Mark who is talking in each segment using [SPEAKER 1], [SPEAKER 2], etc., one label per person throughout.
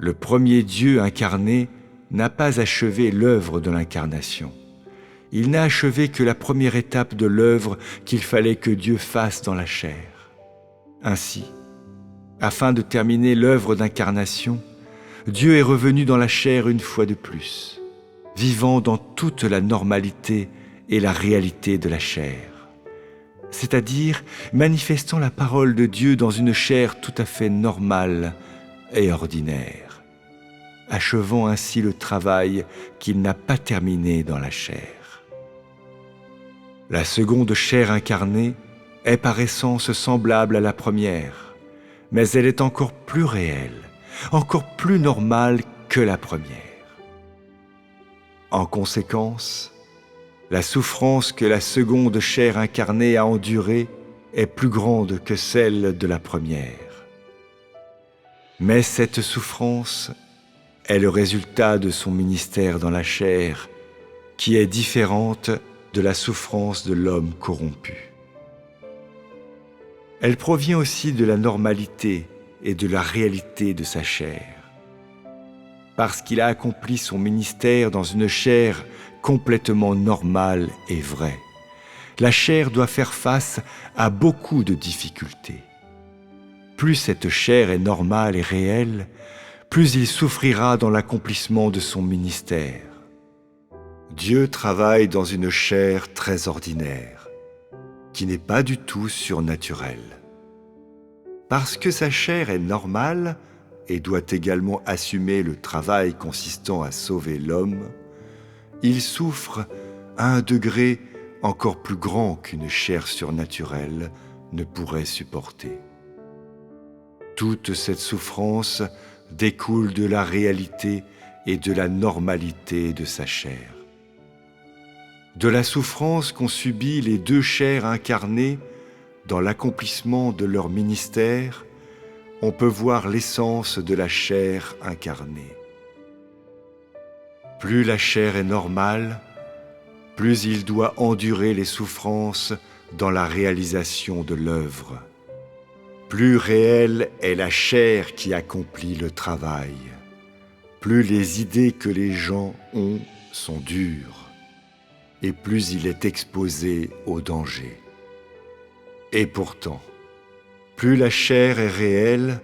[SPEAKER 1] Le premier Dieu incarné n'a pas achevé l'œuvre de l'incarnation. Il n'a achevé que la première étape de l'œuvre qu'il fallait que Dieu fasse dans la chair. Ainsi, afin de terminer l'œuvre d'incarnation, Dieu est revenu dans la chair une fois de plus, vivant dans toute la normalité et la réalité de la chair, c'est-à-dire manifestant la parole de Dieu dans une chair tout à fait normale et ordinaire, achevant ainsi le travail qu'il n'a pas terminé dans la chair. La seconde chair incarnée est par essence semblable à la première, mais elle est encore plus réelle, encore plus normale que la première. En conséquence, la souffrance que la seconde chair incarnée a endurée est plus grande que celle de la première. Mais cette souffrance est le résultat de son ministère dans la chair, qui est différente de la souffrance de l'homme corrompu. Elle provient aussi de la normalité et de la réalité de sa chair. Parce qu'il a accompli son ministère dans une chair complètement normale et vraie, la chair doit faire face à beaucoup de difficultés. Plus cette chair est normale et réelle, plus il souffrira dans l'accomplissement de son ministère. Dieu travaille dans une chair très ordinaire, qui n'est pas du tout surnaturelle. Parce que sa chair est normale et doit également assumer le travail consistant à sauver l'homme, il souffre à un degré encore plus grand qu'une chair surnaturelle ne pourrait supporter. Toute cette souffrance découle de la réalité et de la normalité de sa chair. De la souffrance qu'ont subie les deux chairs incarnées dans l'accomplissement de leur ministère, on peut voir l'essence de la chair incarnée. Plus la chair est normale, plus il doit endurer les souffrances dans la réalisation de l'œuvre. Plus réelle est la chair qui accomplit le travail, plus les idées que les gens ont sont dures, et plus il est exposé au danger. Et pourtant, plus la chair est réelle,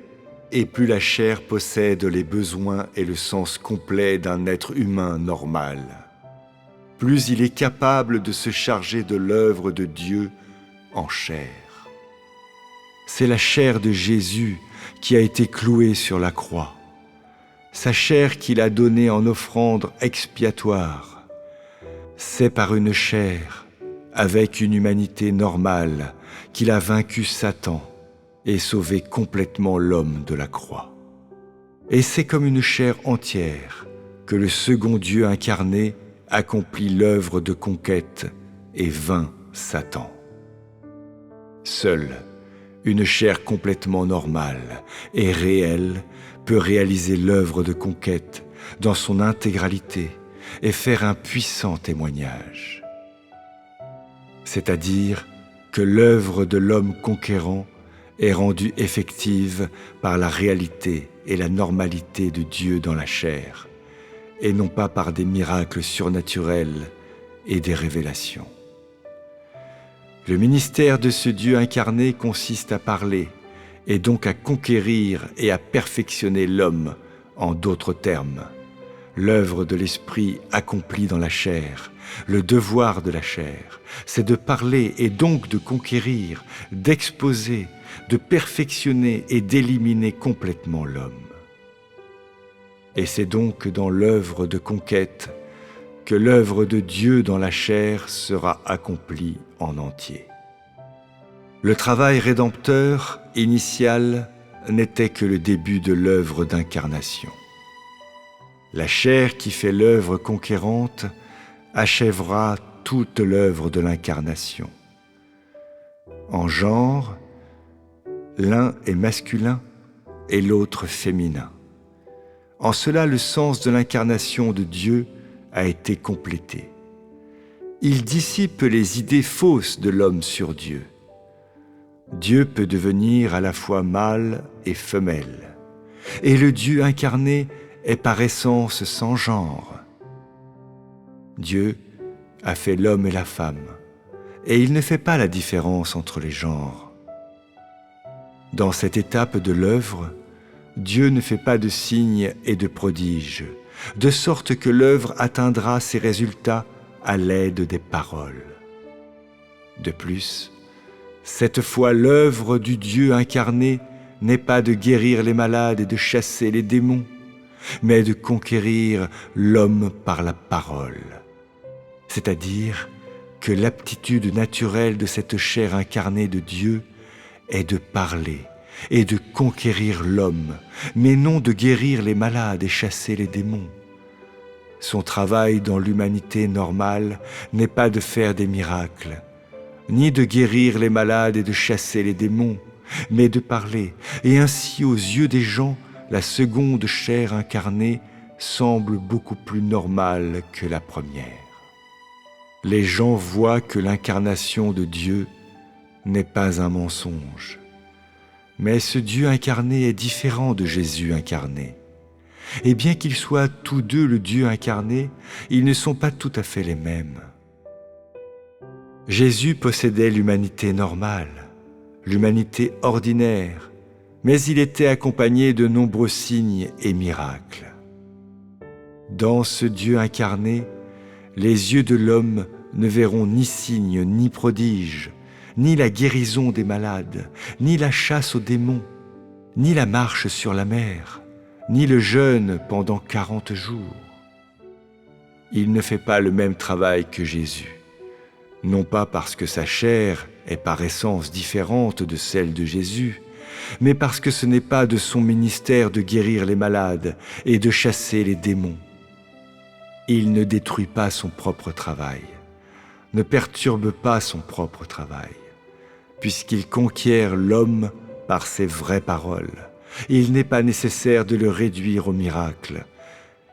[SPEAKER 1] et plus la chair possède les besoins et le sens complet d'un être humain normal, plus il est capable de se charger de l'œuvre de Dieu en chair. C'est la chair de Jésus qui a été clouée sur la croix, sa chair qu'il a donnée en offrande expiatoire. C'est par une chair, avec une humanité normale, qu'il a vaincu Satan et sauvé complètement l'homme de la croix. Et c'est comme une chair entière que le second Dieu incarné accomplit l'œuvre de conquête et vainc Satan. Seule une chair complètement normale et réelle peut réaliser l'œuvre de conquête dans son intégralité et faire un puissant témoignage. C'est-à-dire que l'œuvre de l'homme conquérant est rendue effective par la réalité et la normalité de Dieu dans la chair, et non pas par des miracles surnaturels et des révélations. Le ministère de ce Dieu incarné consiste à parler, et donc à conquérir et à perfectionner l'homme, en d'autres termes. L'œuvre de l'esprit accomplie dans la chair, le devoir de la chair, c'est de parler et donc de conquérir, d'exposer, de perfectionner et d'éliminer complètement l'homme. Et c'est donc dans l'œuvre de conquête que l'œuvre de Dieu dans la chair sera accomplie en entier. Le travail rédempteur initial n'était que le début de l'œuvre d'incarnation. La chair qui fait l'œuvre conquérante achèvera toute l'œuvre de l'incarnation. En genre, l'un est masculin et l'autre féminin. En cela, le sens de l'incarnation de Dieu a été complété. Il dissipe les idées fausses de l'homme sur Dieu. Dieu peut devenir à la fois mâle et femelle. et le Dieu incarné est par essence sans genre. Dieu a fait l'homme et la femme, et il ne fait pas la différence entre les genres. Dans cette étape de l'œuvre, Dieu ne fait pas de signes et de prodiges, de sorte que l'œuvre atteindra ses résultats à l'aide des paroles. De plus, cette fois l'œuvre du Dieu incarné n'est pas de guérir les malades et de chasser les démons, mais de conquérir l'homme par la parole. C'est-à-dire que l'aptitude naturelle de cette chair incarnée de Dieu est de parler et de conquérir l'homme, mais non de guérir les malades et chasser les démons. Son travail dans l'humanité normale n'est pas de faire des miracles, ni de guérir les malades et de chasser les démons, mais de parler, et ainsi aux yeux des gens, la seconde chair incarnée semble beaucoup plus normale que la première. Les gens voient que l'incarnation de Dieu n'est pas un mensonge, mais ce Dieu incarné est différent de Jésus incarné. Et bien qu'ils soient tous deux le Dieu incarné, ils ne sont pas tout à fait les mêmes. Jésus possédait l'humanité normale, l'humanité ordinaire, mais il était accompagné de nombreux signes et miracles. Dans ce Dieu incarné, les yeux de l'homme ne verront ni signes ni prodiges, ni la guérison des malades, ni la chasse aux démons, ni la marche sur la mer, ni le jeûne pendant 40 jours. Il ne fait pas le même travail que Jésus, non pas parce que sa chair est par essence différente de celle de Jésus, mais parce que ce n'est pas de son ministère de guérir les malades et de chasser les démons. Il ne détruit pas son propre travail, ne perturbe pas son propre travail, puisqu'il conquiert l'homme par ses vraies paroles. Il n'est pas nécessaire de le réduire au miracle,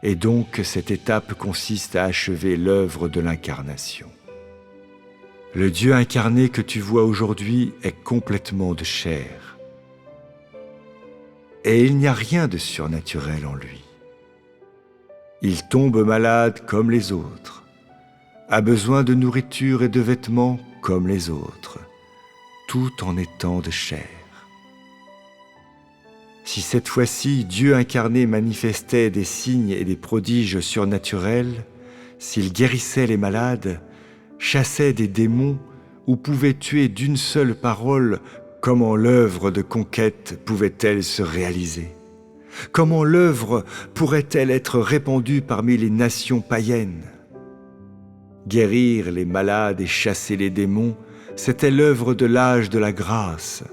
[SPEAKER 1] et donc cette étape consiste à achever l'œuvre de l'incarnation. Le Dieu incarné que tu vois aujourd'hui est complètement de chair, et il n'y a rien de surnaturel en lui. Il tombe malade comme les autres, a besoin de nourriture et de vêtements comme les autres, tout en étant de chair. Si cette fois-ci Dieu incarné manifestait des signes et des prodiges surnaturels, s'il guérissait les malades, chassait des démons ou pouvait tuer d'une seule parole, comment l'œuvre de conquête pouvait-elle se réaliser? Comment l'œuvre pourrait-elle être répandue parmi les nations païennes? Guérir les malades et chasser les démons, c'était l'œuvre de l'âge de la grâce,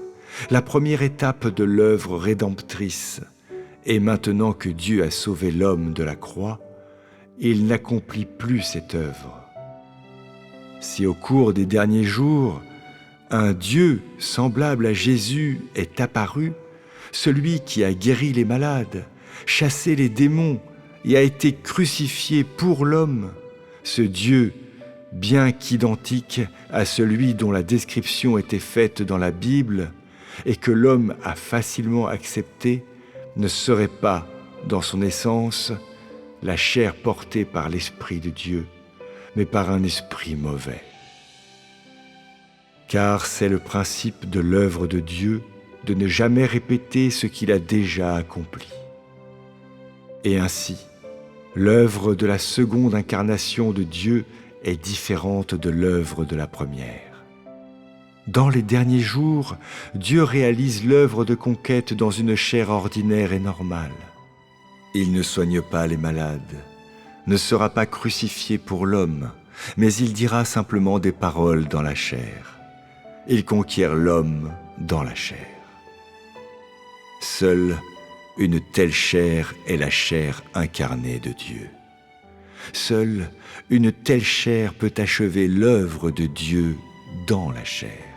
[SPEAKER 1] la première étape de l'œuvre rédemptrice. Et maintenant que Dieu a sauvé l'homme de la croix, il n'accomplit plus cette œuvre. Si au cours des derniers jours, un Dieu semblable à Jésus est apparu, celui qui a guéri les malades, chassé les démons et a été crucifié pour l'homme, ce Dieu, bien qu'identique à celui dont la description était faite dans la Bible et que l'homme a facilement accepté, ne serait pas, dans son essence, la chair portée par l'Esprit de Dieu, mais par un esprit mauvais. Car c'est le principe de l'œuvre de Dieu de ne jamais répéter ce qu'il a déjà accompli. Et ainsi, l'œuvre de la seconde incarnation de Dieu est différente de l'œuvre de la première. Dans les derniers jours, Dieu réalise l'œuvre de conquête dans une chair ordinaire et normale. Il ne soigne pas les malades, ne sera pas crucifié pour l'homme, mais il dira simplement des paroles dans la chair. Il conquiert l'homme dans la chair. Seule une telle chair est la chair incarnée de Dieu. Seule une telle chair peut achever l'œuvre de Dieu dans la chair.